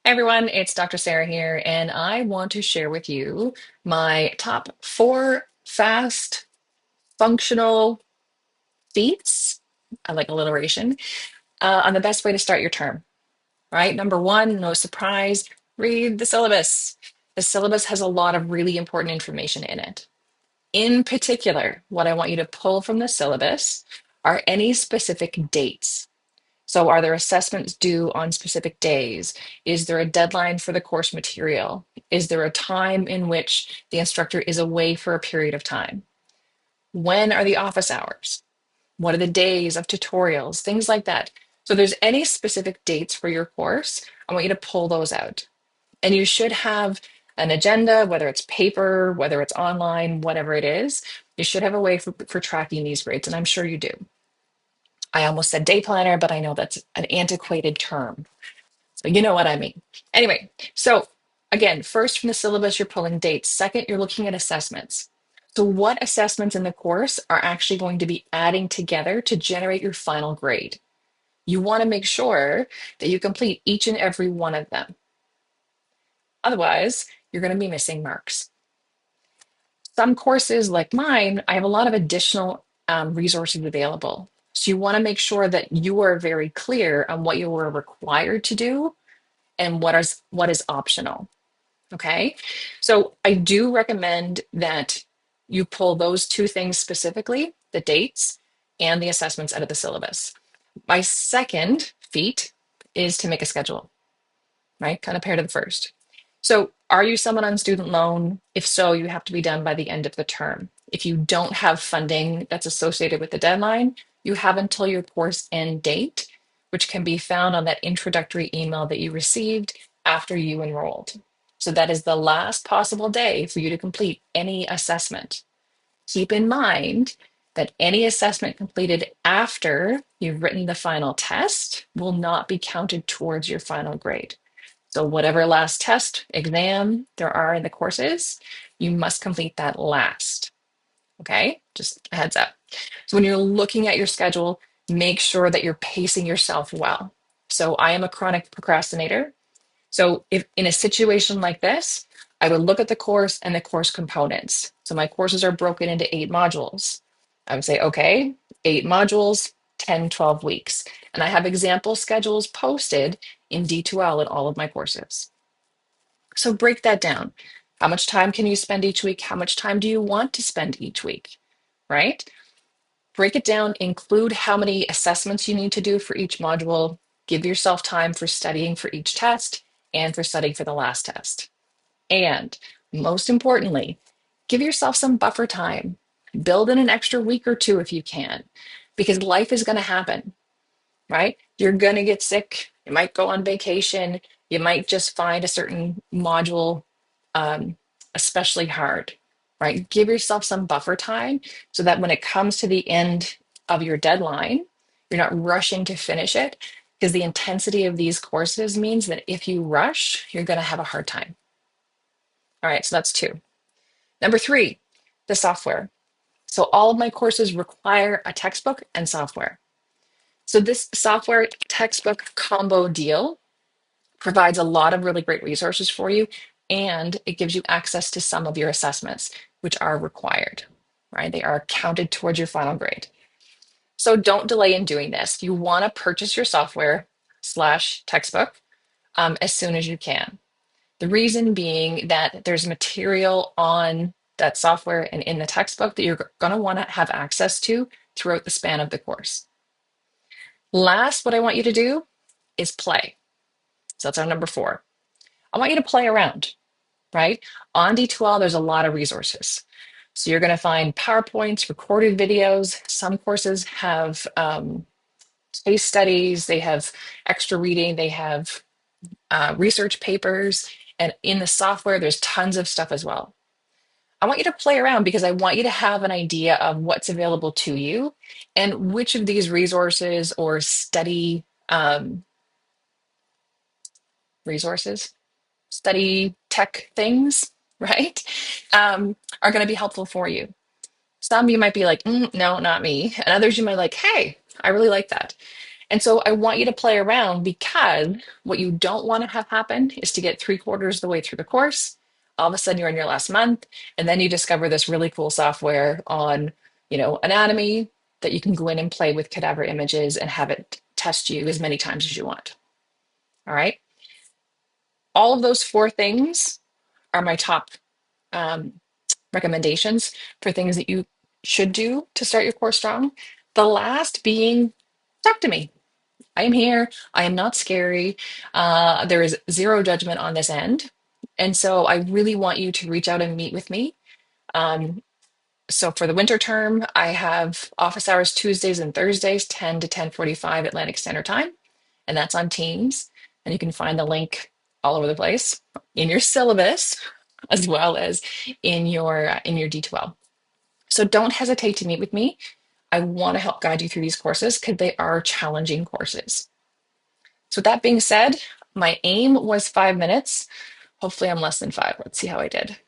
Hi everyone, it's Dr. Sarah here, and I want to share with you my top four fast functional feats, I like alliteration, on the best way to start your term. Right? Number one, no surprise, read the syllabus. The syllabus has a lot of really important information in it. In particular, what I want you to pull from the syllabus are any specific dates. So are there assessments due on specific days? Is there a deadline for the course material? Is there a time in which the instructor is away for a period of time? When are the office hours? What are the days of tutorials? Things like that. So if there's any specific dates for your course, I want you to pull those out. And you should have an agenda, whether it's paper, whether it's online, whatever it is, you should have a way for tracking these grades, and I'm sure you do. I almost said day planner, but I know that's an antiquated term. So you know what I mean. Anyway, so again, first from the syllabus, you're pulling dates. Second, you're looking at assessments. So what assessments in the course are actually going to be adding together to generate your final grade? You want to make sure that you complete each and every one of them. Otherwise, you're going to be missing marks. Some courses like mine, I have a lot of additional resources available. So you want to make sure that you are very clear on what you are required to do and what is optional. Okay. So I do recommend that you pull those two things specifically, the dates and the assessments out of the syllabus. My second feat is to make a schedule, right? Kind of pair to the first. So are you someone on student loan? If so, you have to be done by the end of the term. If you don't have funding that's associated with the deadline, you have until your course end date, which can be found on that introductory email that you received after you enrolled. So that is the last possible day for you to complete any assessment. Keep in mind that any assessment completed after you've written the final test will not be counted towards your final grade. So whatever last test, exam there are in the courses, you must complete that last. Okay, just a heads up. So when you're looking at your schedule, make sure that you're pacing yourself well. So I am a chronic procrastinator. So if in a situation like this, I would look at the course and the course components. So my courses are broken into 8 modules. I would say, okay, 8 modules, 10, 12 weeks. And I have example schedules posted in D2L in all of my courses. So break that down. How much time can you spend each week? How much time do you want to spend each week? Right? Break it down, include how many assessments you need to do for each module. Give yourself time for studying for each test and for studying for the last test. And most importantly, give yourself some buffer time. Build in an extra week or two if you can, because life is going to happen, right? You're going to get sick. You might go on vacation. You might just find a certain module um, especially hard, right? Give yourself some buffer time so that when it comes to the end of your deadline, you're not rushing to finish it, because the intensity of these courses means that if you rush, you're going to have a hard time. All right, so that's two. Number three, the software. So all of my courses require a textbook and software. So this software textbook combo deal provides a lot of really great resources for you, and it gives you access to some of your assessments, which are required, right? They are counted towards your final grade. So don't delay in doing this. You want to purchase your software slash textbook as soon as you can. The reason being that there's material on that software and in the textbook that you're going to want to have access to throughout the span of the course. Last, what I want you to do is play. So that's our number four. I want you to play around, right? On D2L, there's a lot of resources. So you're going to find PowerPoints, recorded videos. Some courses have case studies, they have extra reading, they have research papers, and in the software, there's tons of stuff as well. I want you to play around because I want you to have an idea of what's available to you and which of these resources or study resources, study tech things, right, are going to be helpful for you. Some you might be like, no, not me. And others you might like, hey, I really like that. And so I want you to play around, because what you don't want to have happen is to get 3/4 of the way through the course. All of a sudden you're in your last month, and then you discover this really cool software on, anatomy, that you can go in and play with cadaver images and have it test you as many times as you want. All right. All of those four things are my top um, recommendations for things that you should do to start your course strong. The last being, talk to me. I am here. I am not scary. There is zero judgment on this end. And so I really want you to reach out and meet with me. So for the winter term, I have office hours Tuesdays and Thursdays, 10 to 10:45 Atlantic Standard Time, and that's on Teams. And you can find the link all over the place in your syllabus, as well as in your D2L. So don't hesitate to meet with me. I want to help guide you through these courses because they are challenging courses. So with that being said, my aim was 5 minutes. Hopefully I'm less than 5. Let's see how I did.